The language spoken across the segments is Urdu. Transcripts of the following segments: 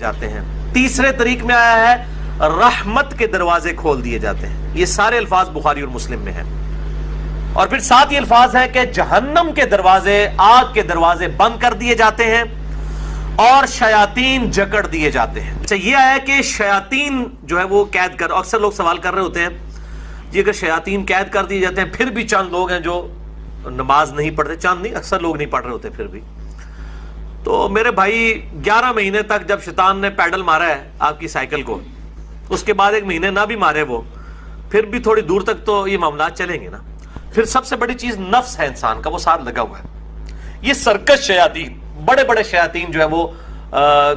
جاتے ہیں. تیسرے طریق میں آیا ہے رحمت کے دروازے کھول دیے جاتے ہیں. یہ سارے الفاظ بخاری اور مسلم میں ہیں. اور پھر ساتھ یہ الفاظ ہے کہ جہنم کے دروازے، آگ کے دروازے بند کر دیے جاتے ہیں اور شیاطین جکڑ دیے جاتے ہیں. اچھا یہ ہے کہ شیاطین جو ہے وہ قید کر، اکثر لوگ سوال کر رہے ہوتے ہیں جی اگر شیاطین قید کر دیے جاتے ہیں پھر بھی چند لوگ ہیں جو نماز نہیں پڑھتے، چند نہیں اکثر لوگ نہیں پڑھ رہے ہوتے پھر بھی، تو میرے بھائی 11 مہینے تک جب شیطان نے پیڈل مارا ہے آپ کی سائیکل کو، اس کے بعد 1 مہینے نہ بھی مارے وہ، پھر بھی تھوڑی دور تک تو یہ معاملات چلیں گے نا. پھر سب سے بڑی چیز نفس ہے انسان کا، وہ ساتھ لگا ہوا ہے. یہ سرکش شیاطین، بڑے بڑے شیاطین جو ہے وہ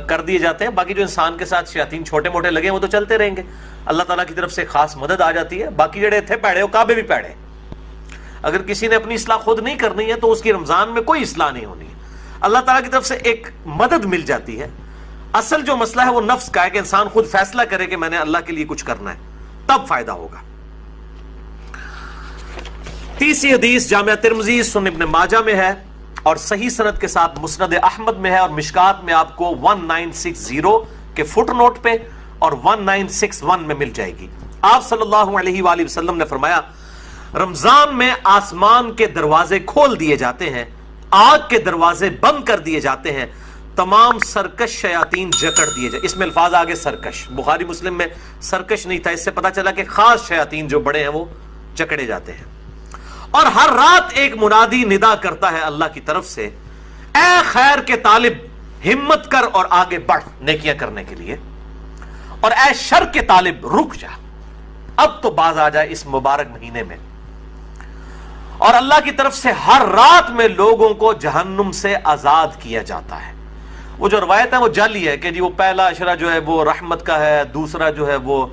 کر دیے جاتے ہیں. باقی جو انسان کے ساتھ شیاطین چھوٹے موٹے لگے ہیں وہ تو چلتے رہیں گے، اللہ تعالیٰ کی طرف سے خاص مدد آ جاتی ہے. باقی جڑے تھے پیڑے وہ کعبے بھی پیڑے. اگر کسی نے اپنی اصلاح خود نہیں کرنی ہے تو اس کی رمضان میں کوئی اصلاح نہیں ہونی ہے، اللہ تعالیٰ کی طرف سے ایک مدد مل جاتی ہے. اصل جو مسئلہ ہے وہ نفس کا ہے کہ انسان خود فیصلہ کرے کہ میں نے اللہ کے لیے کچھ کرنا ہے، تب فائدہ ہوگا. تیسری حدیث جامعہ ترمذی، سنن ابن ماجہ میں ہے اور صحیح سند کے ساتھ مسند احمد میں ہے، اور مشکات میں آپ کو 1960 کے فٹ نوٹ پہ اور 1961 میں مل جائے گی. آپ صلی اللہ علیہ وآلہ وسلم نے فرمایا رمضان میں آسمان کے دروازے کھول دیے جاتے ہیں، آگ کے دروازے بند کر دیے جاتے ہیں، تمام سرکش شیاطین جکڑ دیے جائے. اس میں الفاظ آگے سرکش، بخاری مسلم میں سرکش نہیں تھا، اس سے پتا چلا کہ خاص شیاطین جو بڑے ہیں وہ جکڑے جاتے ہیں. اور ہر رات ایک منادی ندا کرتا ہے اللہ کی طرف سے، اے خیر کے طالب ہمت کر اور آگے بڑھ نیکیاں کرنے کے لیے، اور اے شر کے طالب رک جا، اب تو باز آ جائے اس مبارک مہینے میں. اور اللہ کی طرف سے ہر رات میں لوگوں کو جہنم سے آزاد کیا جاتا ہے. وہ جو روایت ہے وہ جعلی ہے کہ جی وہ پہلا اشرہ جو ہے وہ رحمت کا ہے، دوسرا جو ہے وہ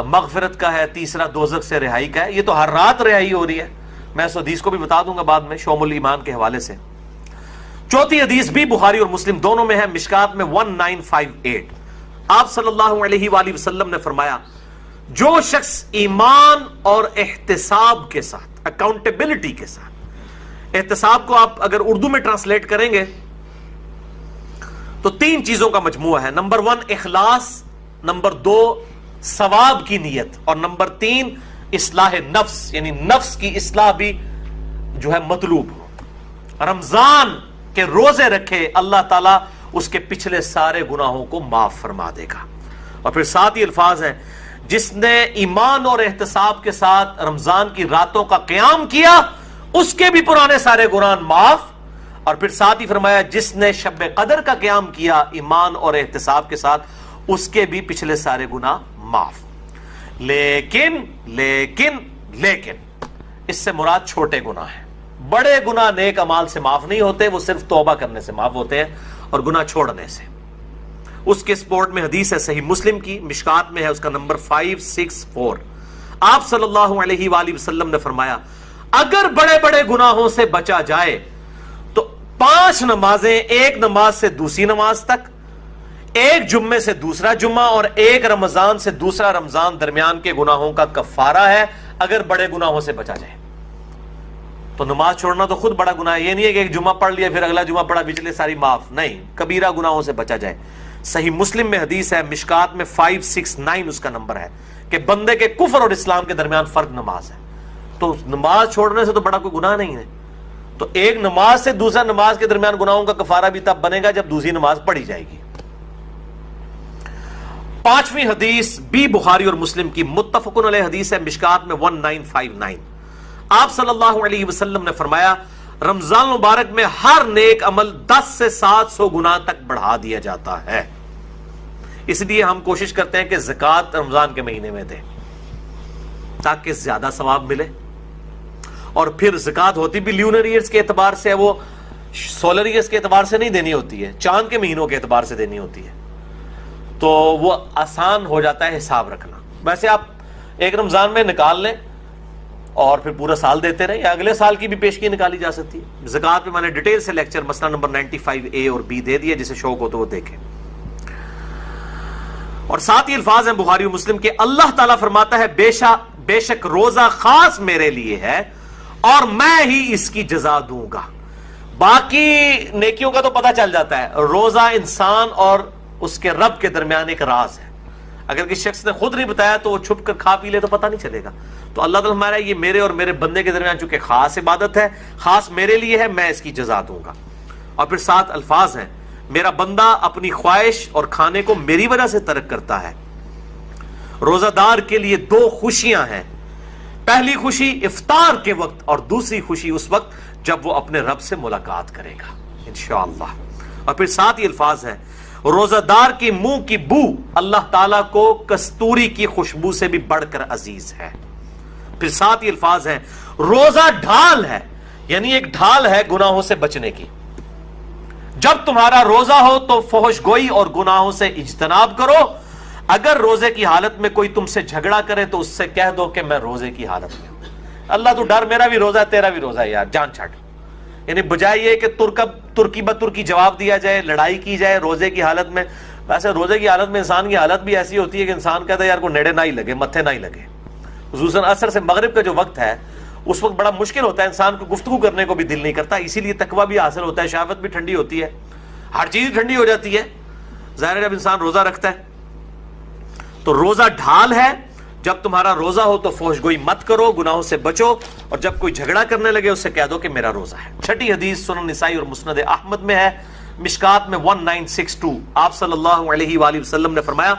مغفرت کا ہے، تیسرا دوزخ سے رہائی کا ہے. یہ تو ہر رات رہائی ہو رہی ہے. میں اس حدیث کو بھی بتا دوں گا بعد میں شعب الایمان کے حوالے سے. چوتھی حدیث بھی بخاری اور مسلم دونوں میں ہے، مشکات میں 1958. آپ صلی اللہ علیہ وآلہ وسلم نے فرمایا جو شخص ایمان اور احتساب کے ساتھ، اکاؤنٹیبلٹی کے ساتھ، احتساب کو آپ اگر اردو میں ٹرانسلیٹ کریں گے تو 3 چیزوں کا مجموعہ ہے. نمبر 1 اخلاص، نمبر 2 ثواب کی نیت، اور نمبر 3 اصلاح نفس، یعنی نفس کی اصلاح بھی جو ہے مطلوب ہو. رمضان کے روزے رکھے اللہ تعالیٰ اس کے پچھلے سارے گناہوں کو معاف فرما دے گا. اور پھر ساتھ ہی الفاظ ہیں جس نے ایمان اور احتساب کے ساتھ رمضان کی راتوں کا قیام کیا اس کے بھی پرانے سارے گناہ معاف. اور پھر ساتھ ہی فرمایا جس نے شب قدر کا قیام کیا ایمان اور احتساب کے ساتھ اس کے بھی پچھلے سارے گناہ معاف. لیکن اس سے مراد چھوٹے گناہ ہیں. بڑے گناہ نیک اعمال سے معاف نہیں ہوتے، وہ صرف توبہ کرنے سے معاف ہوتے ہیں اور گناہ چھوڑنے سے. اس کے سپورٹ میں حدیث ہے صحیح مسلم کی، مشکات میں ہے، اس کا نمبر 564. آپ صلی اللہ علیہ وآلہ وسلم نے فرمایا اگر بڑے بڑے گناہوں سے بچا جائے تو 5 نمازیں، ایک نماز سے دوسری نماز تک، ایک جمعے سے دوسرا جمعہ، اور ایک رمضان سے دوسرا رمضان درمیان کے گناہوں کا کفارہ ہے اگر بڑے گناہوں سے بچا جائے. تو نماز چھوڑنا تو خود بڑا گناہ ہے. یہ نہیں ہے کہ ایک جمعہ پڑھ لیا پھر اگلا جمعہ پڑھا پچھلے ساری معاف، نہیں، کبیرہ گناہوں سے بچا جائے. صحیح مسلم میں حدیث ہے، مشکات میں 569 اس کا نمبر ہے کہ بندے کے کفر اور اسلام کے درمیان فرق نماز ہے. تو نماز چھوڑنے سے تو بڑا کوئی گناہ نہیں ہے. تو ایک نماز سے دوسرا نماز کے درمیان گناہوں کا کفارہ بھی تب بنے گا جب دوسری نماز پڑھی جائے گی. 5ویں حدیث بھی بخاری اور مسلم کی متفقن علیہ حدیث ہے، مشکات میں 1959. آپ صلی اللہ علیہ وسلم نے فرمایا رمضان مبارک میں ہر نیک عمل 10 سے 700 گناہ تک بڑھا دیا جاتا ہے. اس لیے ہم کوشش کرتے ہیں کہ زکوٰۃ رمضان کے مہینے میں دیں تاکہ زیادہ ثواب ملے. اور پھر زکوٰۃ ہوتی بھی لیونر ایئرز کے اعتبار سے ہے، وہ سولر ایئرز کے اعتبار سے نہیں دینی ہوتی ہے، چاند کے مہینوں کے اعتبار سے دینی ہوتی ہے. تو وہ آسان ہو جاتا ہے حساب رکھنا. ویسے آپ ایک رمضان میں نکال لیں اور پھر پورا سال دیتے رہیں، یا اگلے سال کی بھی پیشگی نکالی جا سکتی ہے. زکوٰۃ پہ میں نے ڈیٹیل سے لیکچر مسئلہ نمبر 95A اور B دے دیا، جسے شوق ہو تو وہ دیکھیں. اور ساتھ ہی الفاظ ہیں بخاری و مسلم کے، اللہ تعالیٰ فرماتا ہے بے شک روزہ خاص میرے لیے ہے اور میں ہی اس کی جزا دوں گا. باقی نیکیوں کا تو پتہ چل جاتا ہے، روزہ انسان اور اس کے رب کے درمیان ایک راز ہے. اگر کسی شخص نے خود نہیں بتایا تو وہ چھپ کر کھا پی لے تو پتہ نہیں چلے گا. تو اللہ تعالیٰ ہمارا یہ میرے اور میرے بندے کے درمیان چونکہ خاص عبادت ہے, خاص میرے لیے ہے, میں اس کی جزا دوں گا. اور پھر 7 الفاظ ہیں, میرا بندہ اپنی خواہش اور کھانے کو میری وجہ سے ترک کرتا ہے. روزہ دار کے لیے 2 خوشیاں ہیں, پہلی خوشی افطار کے وقت اور دوسری خوشی اس وقت جب وہ اپنے رب سے ملاقات کرے گا انشاءاللہ. اور پھر 7 ہی الفاظ ہیں, روزہ دار کی منہ کی بو اللہ تعالیٰ کو کستوری کی خوشبو سے بھی بڑھ کر عزیز ہے. پھر 7 ہی الفاظ ہیں, روزہ ڈھال ہے, یعنی ایک ڈھال ہے گناہوں سے بچنے کی. جب تمہارا روزہ ہو تو فحش گوئی اور گناہوں سے اجتناب کرو. اگر روزے کی حالت میں کوئی تم سے جھگڑا کرے تو اس سے کہہ دو کہ میں روزے کی حالت میں ہوں. اللہ تو ڈر, میرا بھی روزہ ہے تیرا بھی روزہ ہے یار, جان چھٹ. یعنی بجائے یہ کہ ترکی بترکی جواب دیا جائے, لڑائی کی جائے روزے کی حالت میں. ویسے روزے کی حالت میں انسان کی حالت بھی ایسی ہوتی ہے کہ انسان کہتا ہے یار کو نیڑے نہ ہی لگے, متھے نہ ہی لگے. خصوصاً عصر سے مغرب کا جو وقت ہے اس وقت بڑا مشکل ہوتا ہے, انسان کو گفتگو کرنے کو بھی دل نہیں کرتا. اسی لیے تقویٰ بھی حاصل ہوتا ہے, شہوت بھی ٹھنڈی ہوتی ہے, ہر چیز ٹھنڈی ہو جاتی ہے. ظاہر ہے جب انسان روزہ رکھتا ہے تو روزہ ڈھال ہے. جب تمہارا روزہ ہو تو فحش گوئی مت کرو, گناہوں سے بچو, اور جب کوئی جھگڑا کرنے لگے اس سے کہہ دو کہ میرا روزہ ہے. 6 حدیث سنن نسائی اور مسند احمد میں ہے, مشکات میں 1962. آپ صلی اللہ علیہ وآلہ وسلم نے فرمایا,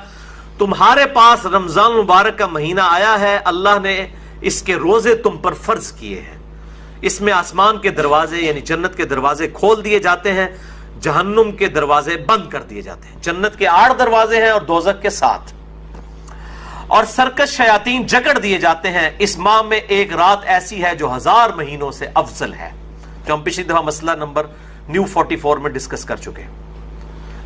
تمہارے پاس رمضان مبارک کا مہینہ آیا ہے, اللہ نے اس کے روزے تم پر فرض کیے ہیں. اس میں آسمان کے دروازے یعنی جنت کے دروازے کھول دیے جاتے ہیں, جہنم کے دروازے بند کر دیے جاتے ہیں. جنت کے 8 دروازے ہیں اور دوزخ کے 7, اور سرکش شیاطین جکڑ دیے جاتے ہیں. اس ماہ میں ایک رات ایسی ہے جو 1000 مہینوں سے افضل ہے, جو ہم پچھلی دفعہ مسئلہ نمبر نیو 44 میں ڈسکس کر چکے ہیں.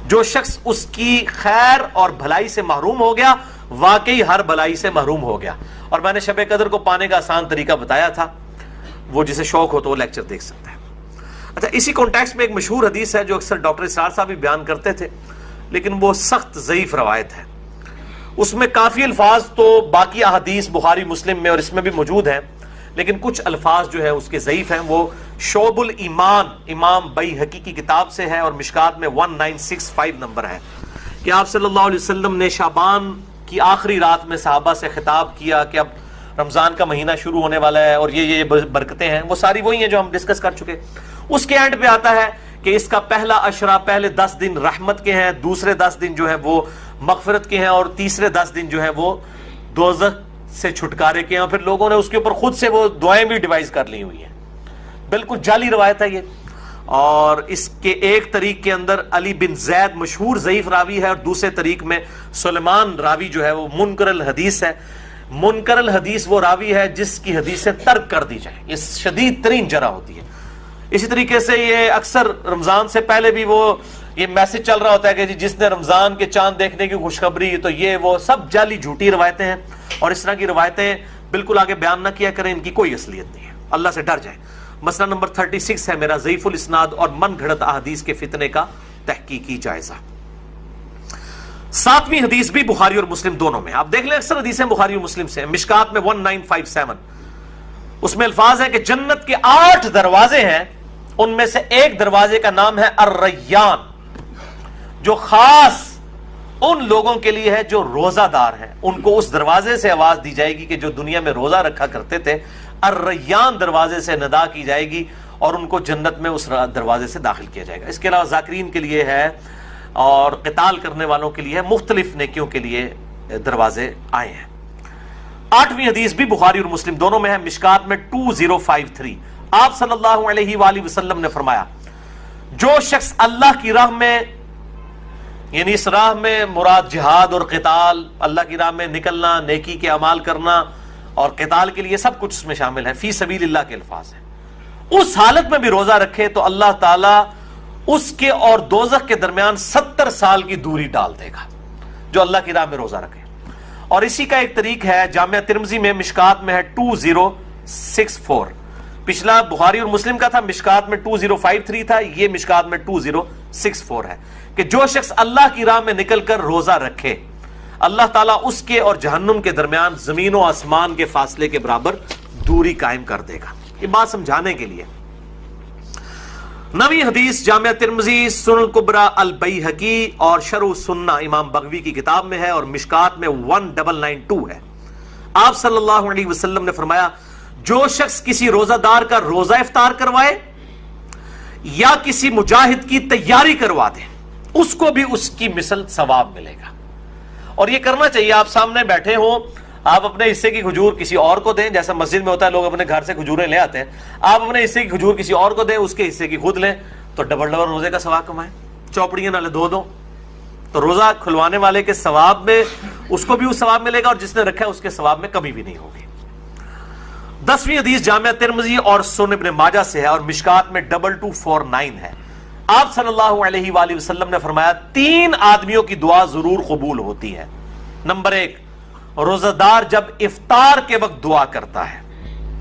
جو شخص اس کی خیر اور بھلائی سے محروم ہو گیا واقعی ہر بھلائی سے محروم ہو گیا. اور میں نے شب قدر کو پانے کا آسان طریقہ بتایا تھا, وہ جسے شوق ہو تو وہ لیکچر دیکھ سکتا ہے. اچھا, اسی کانٹیکسٹ میں ایک مشہور حدیث ہے جو اکثر ڈاکٹر اسرار صاحب بھی بیان کرتے تھے, لیکن وہ سخت ضعیف روایت ہے. اس میں کافی الفاظ تو باقی احادیث بخاری مسلم میں اور اس میں بھی موجود ہیں, لیکن کچھ الفاظ جو ہیں اس کے ضعیف ہیں. وہ شعب الایمان امام بیہقی کی کتاب سے ہے اور مشکات میں 1965 نمبر ہے کہ آپ صلی اللہ علیہ وسلم نے شعبان کی آخری رات میں صحابہ سے خطاب کیا کہ اب رمضان کا مہینہ شروع ہونے والا ہے اور یہ برکتیں ہیں. وہ ساری وہی ہیں جو ہم ڈسکس کر چکے. اس کے اینڈ پہ آتا ہے کہ اس کا پہلا عشرہ, پہلے 10 دن رحمت کے ہیں, دوسرے 10 دن جو ہیں وہ مغفرت کے ہیں, اور تیسرے 10 دن جو ہیں وہ دوزخ سے چھٹکارے کے ہیں. اور پھر لوگوں نے اس کے اوپر خود سے وہ دعائیں بھی ڈیوائز کر لی ہوئی ہیں. بالکل جعلی روایت ہے یہ. اور اس کے ایک طریق کے اندر علی بن زید مشہور ضعیف راوی ہے, اور دوسرے طریق میں سلیمان راوی جو ہے وہ منکر الحدیث ہے. منکر الحدیث وہ راوی ہے جس کی حدیثیں ترک کر دی جائیں, یہ شدید ترین جرح ہوتی ہے. اسی طریقے سے یہ اکثر رمضان سے پہلے بھی وہ یہ میسج چل رہا ہوتا ہے کہ جس نے رمضان کے چاند دیکھنے کی خوشخبری, تو یہ وہ سب جعلی جھوٹی روایتیں ہیں. اور اس طرح کی روایتیں بالکل آگے بیان نہ کیا کریں, ان کی کوئی اصلیت نہیں ہے, اللہ سے ڈر جائیں. مسئلہ نمبر 36 ہے میرا, ضعیف الاسناد اور من گھڑت احادیث کے فتنے کا تحقیقی جائزہ. 7ویں حدیث بھی بخاری اور مسلم دونوں میں, آپ دیکھ لیں اکثر حدیثیں بخاری اور مسلم سے. مشکات میں 1957, اس میں الفاظ ہے کہ جنت کے 8 دروازے ہیں, ان میں سے ایک دروازے کا نام ہے الریان, جو خاص ان لوگوں کے لیے ہے جو روزہ دار ہیں. ان کو اس دروازے سے آواز دی جائے گی کہ جو دنیا میں روزہ رکھا کرتے تھے, الریان دروازے سے ندا کی جائے گی اور ان کو جنت میں اس دروازے سے داخل کیا جائے گا. اس کے علاوہ ذاکرین کے لیے ہے اور قتال کرنے والوں کے لیے ہے, مختلف نیکیوں کے لیے دروازے آئے ہیں. 8ویں حدیث بھی بخاری اور مسلم دونوں میں ہے, مشکات میں 2053. آپ صلی اللہ علیہ وآلہ وسلم نے فرمایا, جو شخص اللہ کی راہ میں, یعنی اس راہ میں مراد جہاد اور قتال, اللہ کی راہ میں نکلنا, نیکی کے اعمال کرنا اور قتال کے لیے سب کچھ اس میں شامل ہے, فی سبیل اللہ کے الفاظ ہیں, اس حالت میں بھی روزہ رکھے تو اللہ تعالیٰ اس کے اور دوزخ کے درمیان 70 سال کی دوری ڈال دے گا, جو اللہ کی راہ میں روزہ رکھے. اور اسی کا ایک طریق ہے جامعہ ترمذی میں, مشکات میں ہے 2064. پچھلا بخاری اور مسلم کا تھا, مشکات میں 2053 تھا, یہ مشکات میں 2064 ہے کہ جو شخص اللہ کی راہ میں نکل کر روزہ رکھے, اللہ تعالیٰ اس کے اور جہنم کے درمیان زمین و آسمان کے فاصلے کے برابر دوری قائم کر دے گا. یہ بات سمجھانے کے لیے. نویں حدیث جامع ترمذی، سنن الکبری البیہقی اور شرح سنہ امام بغوی کی کتاب میں ہے اور مشکات میں 1992 ہے۔ آپ صلی اللہ علیہ وسلم نے فرمایا جو شخص کسی روزہ دار کا روزہ افطار کروائے یا کسی مجاہد کی تیاری کروا دے اس کو بھی اس کی مثل ثواب ملے گا۔ اور یہ کرنا چاہیے، آپ سامنے بیٹھے ہوں، آپ اپنے حصے کی کھجور کسی اور کو دیں، جیسا مسجد میں ہوتا ہے لوگ اپنے گھر سے کھجوریں لے آتے ہیں، آپ اپنے حصے کی کھجور کسی اور کو دیں، اس کے حصے کی خود لیں، تو ڈبل ڈبل روزے کا ثواب کمائیں۔ چوپڑیاں نالے دو تو روزہ کھلوانے والے کے ثواب میں اس کو بھی وہ ثواب ملے گا اور جس نے رکھا ہے اس کے ثواب میں کمی بھی نہیں ہوگی۔ 10ویں حدیث جامع ترمذی اور سنن ابن ماجہ سے ہے اور مشکات میں 2249 ہے۔ آپ صلی اللہ علیہ وآلہ وسلم نے فرمایا 3 آدمیوں کی دعا ضرور قبول ہوتی ہے۔ نمبر 1 روزہ دار جب افطار کے وقت دعا کرتا ہے،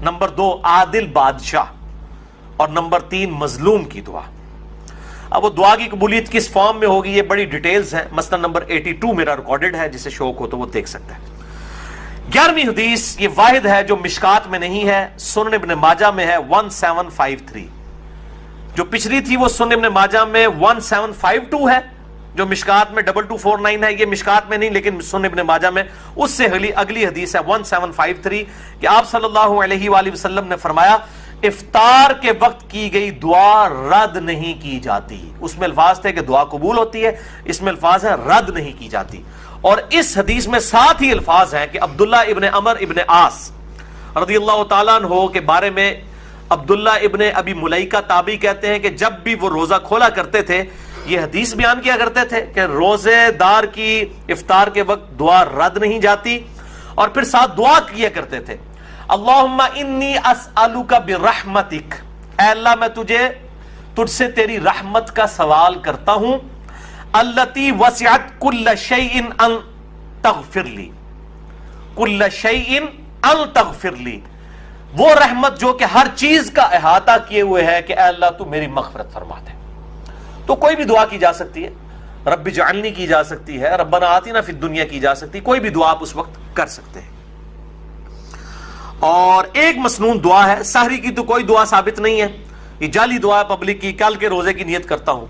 نمبر 2 عادل بادشاہ، اور نمبر 3 مظلوم کی دعا۔ اب وہ دعا کی قبولیت کس فارم میں ہوگی یہ بڑی ڈیٹیلز ہیں، مثلا نمبر 82 میرا ریکارڈڈ ہے، جسے شوق ہو تو وہ دیکھ سکتا ہے۔ 11ویں حدیث یہ واحد ہے جو مشکات میں نہیں ہے، سنن ابن ماجہ میں ہے 1753۔ جو پچھلی تھی وہ سنن ابن ماجہ میں 1752 ہے، جو مشکات میں 2249 ہے، یہ مشکات میں نہیں لیکن سنن ابن ماجہ میں اس سے اگلی حدیث ہے 1753 کہ آپ صلی اللہ علیہ وآلہ وسلم نے فرمایا افطار کے وقت کی گئی دعا رد نہیں کی جاتی۔ اس میں الفاظ تھے کہ دعا قبول ہوتی ہے، اس میں الفاظ ہے رد نہیں کی جاتی۔ اور اس حدیث میں ساتھ ہی الفاظ ہیں کہ عبداللہ ابن عمر ابن عاص رضی اللہ تعالیٰ عنہ کے بارے میں عبداللہ ابن ابی ملیکہ تابعی کہتے ہیں کہ جب بھی وہ روزہ کھولا کرتے تھے یہ حدیث بیان کیا کرتے تھے کہ روزے دار کی افطار کے وقت دعا رد نہیں جاتی، اور پھر ساتھ دعا کیا کرتے تھے اللہم انی اسألک برحمتک، اے اللہ میں تجھ سے تیری رحمت کا سوال کرتا ہوں، التی وسعت کل شیء ان تغفر لی، کل شیء ان تغفر لی، وہ رحمت جو کہ ہر چیز کا احاطہ کیے ہوئے ہے کہ اے اللہ تو میری مغفرت فرما دے۔ تو کوئی بھی دعا کی جا سکتی ہے، رب اجعلنی کی جا سکتی ہے، ربنا آتنا فی الدنیا کی جا سکتی ہے، کوئی بھی دعا آپ اس وقت کر سکتے ہیں۔ اور ایک مسنون دعا ہے، سحری کی تو کوئی دعا ثابت نہیں ہے، یہ جعلی دعا پبلک کی، کل کے روزے کی نیت کرتا ہوں،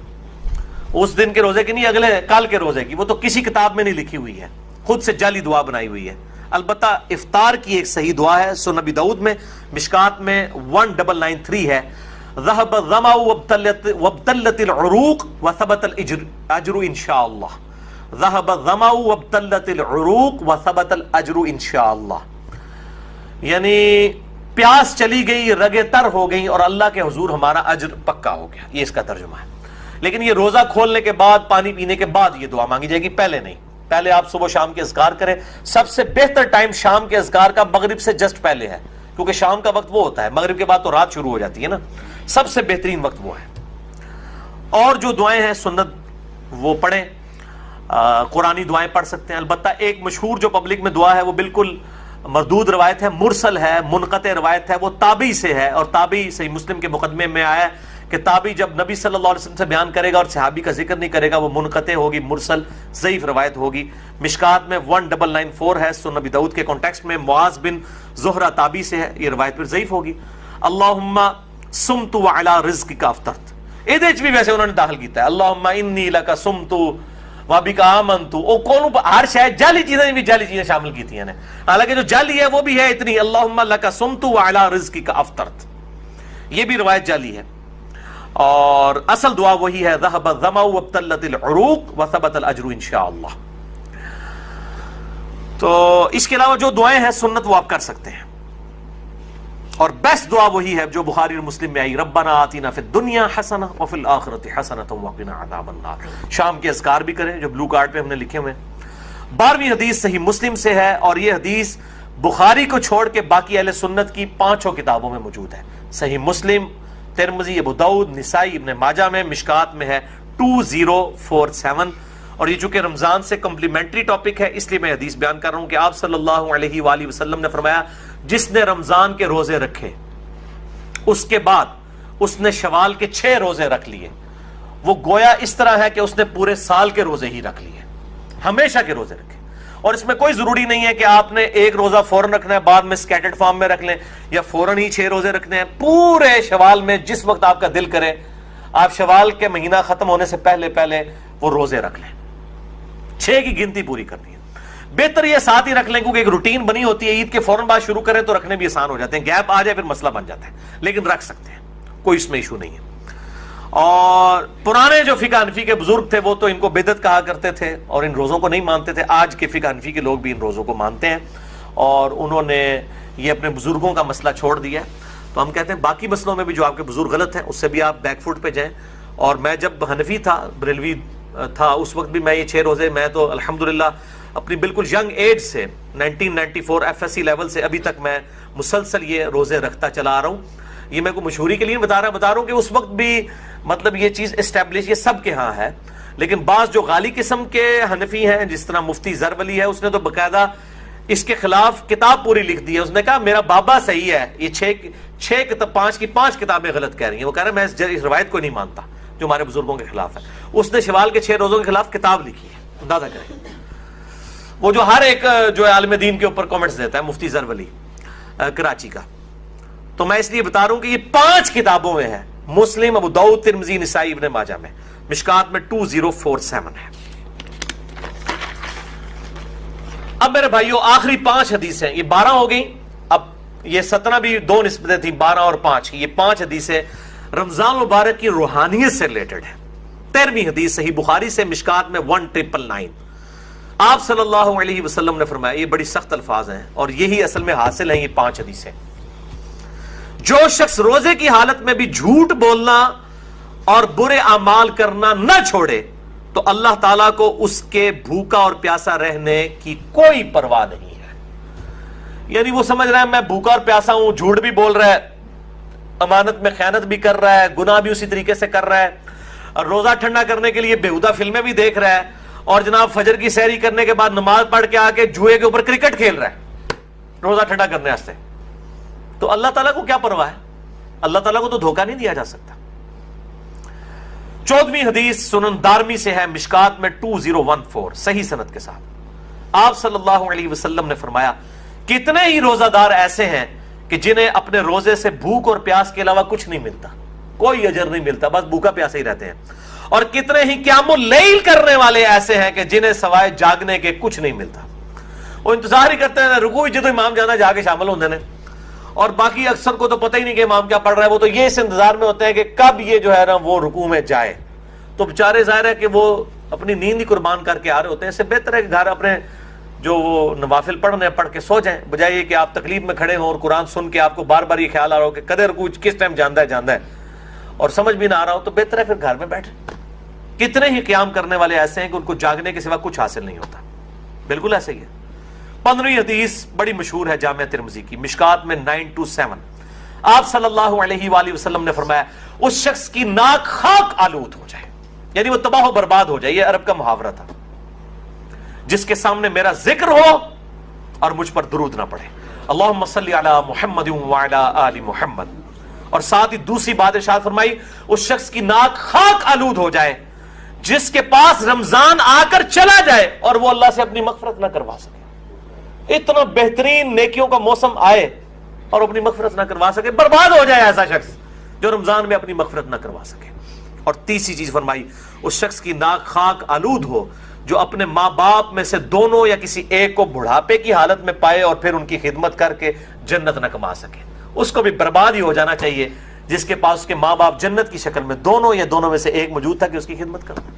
اس دن کے روزے کی نہیں، اگلے کل کے روزے کی، وہ تو کسی کتاب میں نہیں لکھی ہوئی ہے، خود سے جعلی دعا بنائی ہوئی ہے۔ البتہ افطار کی ایک صحیح دعا ہے، سنن ابی داؤد میں مشکات میں 1993 ہے، ذهب الظمأ وابتلت العروق وثبت الاجر انشاءاللہ، ذهب الظمأ وابتلت العروق وثبت الاجر انشاءاللہ، یعنی پیاس چلی گئی، رگیں تر ہو گئیں اور اللہ کے حضور ہمارا اجر پکا ہو گیا، یہ اس کا ترجمہ ہے۔ لیکن یہ روزہ کھولنے کے بعد، پانی پینے کے بعد یہ دعا مانگی جائے گی، پہلے نہیں۔ پہلے آپ صبح شام کے اذکار کریں، سب سے بہتر ٹائم شام کے اذکار کا مغرب سے جسٹ پہلے ہے، کیونکہ شام کا وقت وہ ہوتا ہے، مغرب کے بعد تو رات شروع ہو جاتی ہے نا، سب سے بہترین وقت وہ ہے۔ اور جو دعائیں ہیں سنت وہ پڑھیں، قرآنی دعائیں پڑھ سکتے ہیں۔ البتہ ایک مشہور جو پبلک میں دعا ہے وہ بالکل مردود روایت ہے، مرسل ہے، منقطع روایت ہے، وہ تابعی سے ہے، اور تابعی صحیح مسلم کے مقدمے میں آیا ہے کہ تابعی جب نبی صلی اللہ علیہ وسلم سے بیان کرے گا اور صحابی کا ذکر نہیں کرے گا وہ منقطع ہوگی، مرسل ضعیف روایت ہوگی۔ مشکات میں 1994 ہے، سنن ابی داؤد کے کانٹیکسٹ میں معاذ بن زہرہ تابعی سے ہے، یہ روایت پھر ضعیف ہوگی۔ اللہم سمت وعلی رزقک افطرت، یہ دیچ بھی ویسے انہوں نے داخل کیتا ہے، اللہم انی لک سمت وبک آمنت، او کون ہر شاید جعلی چیزیں بھی جعلی چیزیں شامل کیتی ہیں، حالانکہ جو جعلی ہے وہ بھی ہے اتنی، اللہم لک سمت وعلی رزقک افطرت، یہ بھی روایت جعلی ہے۔ اور اصل دعا وہی ہے، ذهب الظمأ وابتلت العروق وثبت الاجر انشاءاللہ۔ تو اس کے علاوہ جو دعائیں ہیں سنت وہ آپ کر سکتے ہیں، اور بیسٹ دعا وہی ہے جو بخاری اور مسلم میں آئی، ربنا آتنا فی الدنیا حسنہ وفی الآخرۃ حسنۃ وقنا عذاب النار۔ شام کے اذکار بھی کریں جو بلو کارڈ پہ ہم نے لکھے ہوئے ہیں۔ 12ویں حدیث صحیح مسلم سے ہے، اور یہ حدیث بخاری کو چھوڑ کے باقی اہل سنت کی 5 کتابوں میں موجود ہے، صحیح مسلم، ترمذی، ابو داؤد، نسائی، ابن ماجہ میں، مشکات میں ہے 2047۔ اور یہ چونکہ رمضان سے کمپلیمنٹری ٹاپک ہے اس لیے میں حدیث بیان کر رہا ہوں کہ آپ صلی اللہ علیہ وآلہ وسلم نے فرمایا جس نے رمضان کے روزے رکھے اس کے بعد اس نے شوال کے 6 روزے رکھ لیے، وہ گویا اس طرح ہے کہ اس نے پورے سال کے روزے ہی رکھ لیے، ہمیشہ کے روزے رکھے۔ اور اس میں کوئی ضروری نہیں ہے کہ آپ نے ایک روزہ فوراً رکھنا ہے بعد میں سکیٹرڈ فارم میں رکھ لیں، یا فوراً ہی 6 روزے رکھنے ہیں، پورے شوال میں جس وقت آپ کا دل کرے آپ شوال کے مہینہ ختم ہونے سے پہلے پہلے وہ روزے رکھ لیں، 6 کی گنتی پوری کرنی ہے۔ بہتر یہ ساتھ ہی رکھ لیں کیونکہ ایک روٹین بنی ہوتی ہے، عید کے فوراً بعد شروع کریں تو رکھنے بھی آسان ہو جاتے ہیں، گیپ آ جائے پھر مسئلہ بن جاتا ہے، لیکن رکھ سکتے ہیں، کوئی اس میں ایشو نہیں ہے۔ اور پرانے جو فقہ حنفی کے بزرگ تھے وہ تو ان کو بدعت کہا کرتے تھے اور ان روزوں کو نہیں مانتے تھے، آج کے فقہ حنفی کے لوگ بھی ان روزوں کو مانتے ہیں اور انہوں نے یہ اپنے بزرگوں کا مسئلہ چھوڑ دیا ہے۔ تو ہم کہتے ہیں باقی مسئلوں میں بھی جو آپ کے بزرگ غلط ہیں اس سے بھی آپ بیک فوٹ پہ جائیں۔ اور میں جب حنفی تھا، بریلوی تھا، اس وقت بھی میں یہ 6 روزے، میں تو الحمدللہ اپنی بالکل ینگ ایج سے 1994 ایف ایس سی لیول سے ابھی تک میں مسلسل یہ روزے رکھتا چلا آ رہا ہوں۔ یہ میں کو مشہوری کے لیے بتا رہا ہوں کہ اس وقت بھی مطلب یہ چیز اسٹیبلش، یہ سب کے ہاں ہے، لیکن بعض جو غالی قسم کے حنفی ہیں جس طرح مفتی زرولی ہے، اس نے تو باقاعدہ اس کے خلاف کتاب پوری لکھ دی ہے۔ اس نے کہا میرا بابا صحیح ہے، یہ 6 کتاب 5 کتابیں غلط کہہ رہی ہیں۔ وہ کہہ رہا ہے میں اس روایت کو نہیں مانتا جو ہمارے بزرگوں کے خلاف ہے۔ اس نے شوال کے 6 روزوں کے خلاف کتاب لکھی ہے، اندازہ کریں۔ وہ جو ہر ایک جو عالم دین کے اوپر کامنٹس دیتا ہے، مفتی زرولی کراچی کا۔ تو میں اس لیے بتا رہا ہوں کہ یہ 5 کتابوں میں ہے، مسلم، ابو داؤد، ترمذی، نسائی، ابن ماجہ میں، مشکات میں 2047 ہے۔ اب میرے بھائیوں آخری 5 حدیثیں، یہ 12 ہو گئی، اب یہ 17 بھی 2 نسبتیں تھیں، 12 اور 5، یہ 5 حدیثیں رمضان مبارک کی روحانیت سے ریلیٹڈ ہے۔ 13ویں حدیث صحیح بخاری سے، مشکات میں 1999۔ آپ صلی اللہ علیہ وسلم نے فرمایا، یہ بڑی سخت الفاظ ہیں اور یہی اصل میں حاصل ہیں یہ 5 حدیثیں، جو شخص روزے کی حالت میں بھی جھوٹ بولنا اور برے اعمال کرنا نہ چھوڑے تو اللہ تعالیٰ کو اس کے بھوکا اور پیاسا رہنے کی کوئی پرواہ نہیں ہے۔ یعنی وہ سمجھ رہا ہے میں بھوکا اور پیاسا ہوں، جھوٹ بھی بول رہا ہے، امانت میں خیانت بھی کر رہا ہے، گناہ بھی اسی طریقے سے کر رہا ہے، اور روزہ ٹھنڈا کرنے کے لیے بےہودہ فلمیں بھی دیکھ رہا ہے، اور جناب فجر کی سحری کرنے کے بعد نماز پڑھ کے آ کے جوئے کے اوپر کرکٹ کھیل رہا ہے روزہ ٹھنڈا کرنے واسطے، تو اللہ تعالیٰ کو کیا پرواہ ہے؟ اللہ تعالیٰ کو تو دھوکہ نہیں دیا جا سکتا۔ 14ویں حدیث سنن دارمی سے ہے، مشکات میں 2014 صحیح سند کے ساتھ۔ آپ صلی اللہ علیہ وسلم نے فرمایا، کتنے ہی روزہ دار ایسے ہیں کہ جنہیں اپنے روزے سے بھوک اور پیاس کے علاوہ کچھ نہیں ملتا، کوئی اجر نہیں ملتا، بس بھوکا پیاسے ہی رہتے ہیں، اور کتنے ہی قیام اللیل کرنے والے ایسے ہیں کہ جنہیں سوائے جاگنے کے کچھ نہیں ملتا، وہ انتظار ہی کرتے ہیں رکوع جدو امام جانا جا کے شامل ہوندے نے، اور باقی اکثر کو تو پتہ ہی نہیں کہ امام کیا پڑھ رہا ہے، وہ تو یہ اس انتظار میں ہوتے ہیں کہ کب یہ جو ہے نا وہ رکوع میں جائے، تو بیچارے ظاہر ہے کہ وہ اپنی نیند ہی قربان کر کے آ رہے ہوتے ہیں۔ اس سے بہتر ہے کہ گھر اپنے جو وہ نوافل پڑھنے پڑھ کے سو جائیں، بجائے یہ کہ آپ تکلیف میں کھڑے ہوں اور قرآن سن کے آپ کو بار بار یہ خیال آ رہا ہو کہ کدے رکوع کس ٹائم جاندہ ہے اور سمجھ بھی نہ آ رہا ہو، تو بہتر ہے پھر گھر میں بیٹھے۔ کتنے ہی قیام کرنے والے ایسے ہیں کہ ان کو جاگنے کے سوا کچھ حاصل نہیں ہوتا، بالکل ایسے ہی ہے۔ 15ویں حدیث بڑی مشہور ہے جامعہ ترمذی کی، مشکات میں 927۔ آپ صلی اللہ علیہ وآلہ وسلم نے فرمایا، اس شخص کی ناک خاک آلود ہو جائے، یعنی وہ تباہ و برباد ہو جائے، یہ عرب کا محاورہ تھا، جس کے سامنے میرا ذکر ہو اور مجھ پر درود نہ پڑھے، اللہم صلی علی محمد وعلی آل محمد، اور ساتھ ہی دوسری بات ارشاد فرمائی، اس شخص کی ناک خاک آلود ہو جائے جس کے پاس رمضان آ کر چلا جائے اور وہ اللہ سے اپنی مغفرت نہ کروا سکے۔ اتنا بہترین نیکیوں کا موسم آئے اور اپنی مغفرت نہ کروا سکے، برباد ہو جائے ایسا شخص جو رمضان میں اپنی مغفرت نہ کروا سکے۔ اور تیسری چیز فرمائی، اس شخص کی ناک خاک آلود ہو جو اپنے ماں باپ میں سے دونوں یا کسی ایک کو بڑھاپے کی حالت میں پائے اور پھر ان کی خدمت کر کے جنت نہ کما سکے، اس کو بھی برباد ہی ہو جانا چاہیے جس کے پاس اس کے ماں باپ جنت کی شکل میں دونوں یا دونوں میں سے ایک موجود تھا کہ اس کی خدمت کرتا۔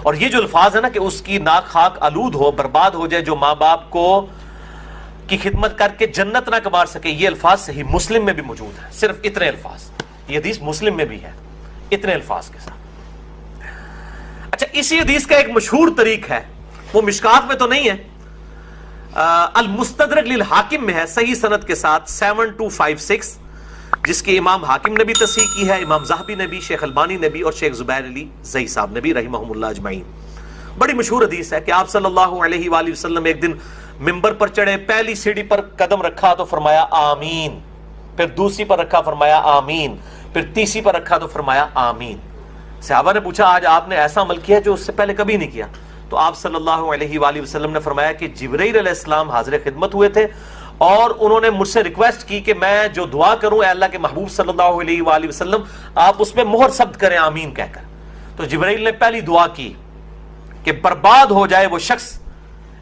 اور یہ جو الفاظ ہے نا کہ اس کی ناک خاک آلود ہو، برباد ہو جائے، جو ماں باپ کو کی خدمت کر کے جنت نہ کما سکے، یہ الفاظ صحیح مسلم میں بھی موجود ہے، صرف اتنے الفاظ، یہ حدیث مسلم میں بھی ہے اتنے الفاظ کے ساتھ۔ اچھا، اسی حدیث کا ایک مشہور طریق ہے، وہ مشکات میں تو نہیں ہے، المستدرک للحاکم میں ہے صحیح سند کے ساتھ 7256، جس کے امام حاکم نے بھی تصحیح کی ہے، امام ذہبی نے بھی، شیخ البانی نے بھی، اور شیخ زبیر علی زئی صاحب نے بھی رحمہم اللہ اجمعین۔ بڑی مشہور حدیث ہے کہ آپ صلی اللہ علیہ وآلہ وسلم ایک دن ممبر پر چڑھے، پہلی سیڑھی پر قدم رکھا تو فرمایا آمین، پھر دوسری پر رکھا فرمایا آمین، پھر تیسری پر رکھا تو فرمایا آمین۔ صحابہ نے پوچھا آج آپ نے ایسا عمل کیا جو اس سے پہلے کبھی نہیں کیا؟ تو آپ صلی اللہ علیہ وآلہ وسلم نے فرمایا کہ جبرائیل علیہ السلام حاضر خدمت ہوئے تھے اور انہوں نے مجھ سے ریکویسٹ کی کہ میں جو دعا کروں اے اللہ کے محبوب صلی اللہ علیہ وآلہ وسلم آپ اس میں مہر ثبت کریں آمین کہہ کر. تو جبرائیل نے پہلی دعا کی کہ برباد ہو جائے وہ شخص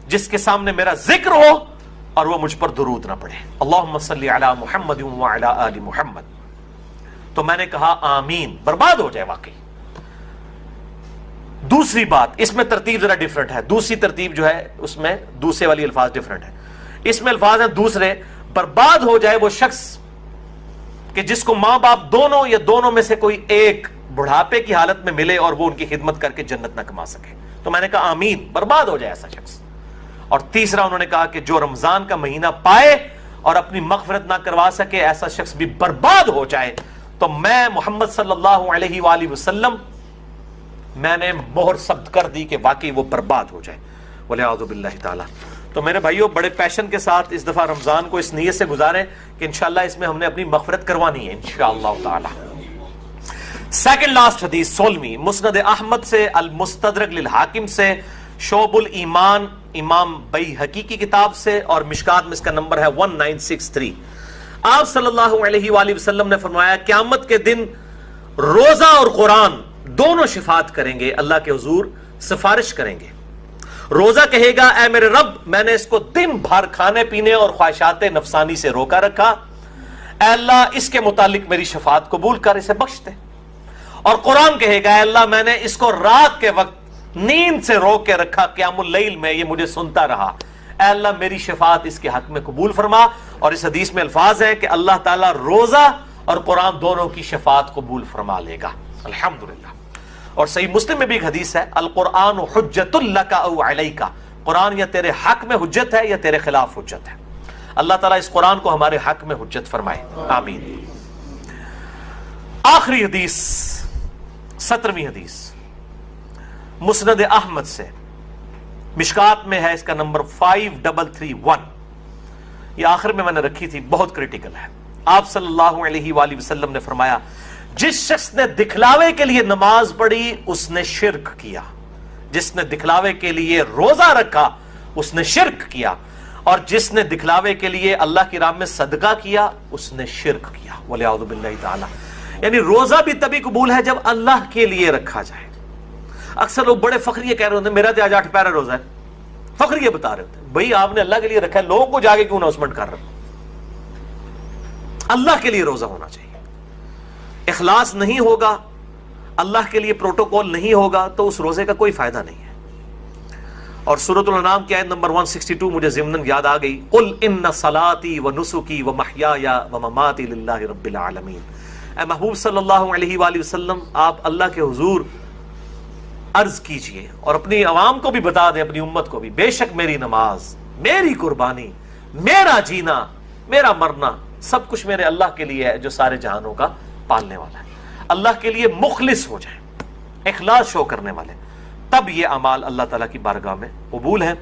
جس کے سامنے میرا ذکر ہو اور وہ مجھ پر درود نہ پڑھے. اللہم صلی علی محمد وعلی آل محمد. تو میں نے کہا آمین، برباد ہو جائے واقعی. دوسری بات، اس میں ترتیب ذرا ڈیفرنٹ ہے. دوسری ترتیب جو ہے اس میں دوسرے والی الفاظ ڈیفرنٹ ہے. اس میں الفاظ ہیں دوسرے، برباد ہو جائے وہ شخص کہ جس کو ماں باپ دونوں یا دونوں میں سے کوئی ایک بڑھاپے کی حالت میں ملے اور وہ ان کی خدمت کر کے جنت نہ کما سکے. تو میں نے کہا آمین، برباد ہو جائے ایسا شخص. اور تیسرا انہوں نے کہا کہ جو رمضان کا مہینہ پائے اور اپنی مغفرت نہ کروا سکے ایسا شخص بھی برباد ہو جائے. تو میں محمد صلی اللہ علیہ وآلہ وسلم میں نے مہر ثبت کر دی کہ واقعی وہ برباد ہو جائے. والعیاذ باللہ تعالی. تو میرے بھائیوں بڑے پیشن کے ساتھ اس دفعہ رمضان کو اس نیت سے گزاریں کہ انشاءاللہ اس میں ہم نے اپنی مغفرت کروانی ہے انشاءاللہ تعالی. سیکنڈ لاسٹ حدیث 16ویں مسند احمد سے، المستدرک للحاکم سے، شعب الایمان امام بیہقی کی کتاب سے، اور مشکات میں اس کا نمبر ہے 1963. آپ صلی اللہ علیہ وآلہ وسلم نے فرمایا قیامت کے دن روزہ اور قرآن دونوں شفاعت کریں گے، اللہ کے حضور سفارش کریں گے. روزہ کہے گا اے میرے رب میں نے اس کو دن بھر کھانے پینے اور خواہشات نفسانی سے روکا رکھا، اے اللہ اس کے متعلق میری شفاعت قبول کر اسے بخش دے. اور قرآن کہے گا اے اللہ میں نے اس کو رات کے وقت نیند سے روک کے رکھا، قیام اللیل میں یہ مجھے سنتا رہا، اے اللہ میری شفاعت اس کے حق میں قبول فرما. اور اس حدیث میں الفاظ ہیں کہ اللہ تعالیٰ روزہ اور قرآن دونوں کی شفاعت قبول فرما لے گا الحمدللہ. اور صحیح مسلم میں بھی ایک حدیث ہے القرآن حجت لک او علیک، قرآن یا تیرے حق میں حجت ہے یا تیرے خلاف حجت ہے. اللہ تعالیٰ اس قرآن کو ہمارے حق میں حجت فرمائے آمین. آخری حدیث 17ویں حدیث مسند احمد سے، مشکات میں ہے اس کا نمبر 5331. یہ آخر میں نے رکھی تھی، بہت کریٹیکل ہے. آپ صلی اللہ علیہ وآلہ وسلم نے فرمایا جس شخص نے دکھلاوے کے لیے نماز پڑھی اس نے شرک کیا، جس نے دکھلاوے کے لیے روزہ رکھا اس نے شرک کیا، اور جس نے دکھلاوے کے لیے اللہ کی راہ میں صدقہ کیا اس نے شرک کیا. والعیاذ باللہ تعالی. یعنی روزہ بھی تبھی قبول ہے جب اللہ کے لیے رکھا جائے. اکثر لوگ بڑے فخریہ کہہ رہے ہوتے ہیں میرا تو آج 8 پیرا روزہ ہے، فخریہ بتا رہے ہوتے ہیں. بھائی آپ نے اللہ کے لیے رکھا ہے، لوگوں کو جا کے کیوں اناؤنسمنٹ کر رہے؟ اللہ کے لیے روزہ ہونا چاہیے. اخلاص نہیں ہوگا، اللہ کے لیے پروٹوکول نہیں ہوگا تو اس روزے کا کوئی فائدہ نہیں ہے. اور سورۃ الانعام کی آیت نمبر 162 مجھے ضمناً یاد آ گئی، قل ان صلاتی ونسکی ومحیای ومماتی للہ رب العالمین. اے محبوب صلی اللہ علیہ وآلہ وسلم آپ اللہ کے حضور عرض کیجئے اور اپنی عوام کو بھی بتا دیں، اپنی امت کو بھی، بے شک میری نماز، میری قربانی، میرا جینا، میرا مرنا سب کچھ میرے اللہ کے لیے ہے جو سارے جہانوں کا پالنے والا ہے. اللہ کے لیے مخلص ہو جائیں، اخلاص شو کرنے والے، تب یہ اعمال اللہ تعالیٰ کی بارگاہ میں قبول ہیں.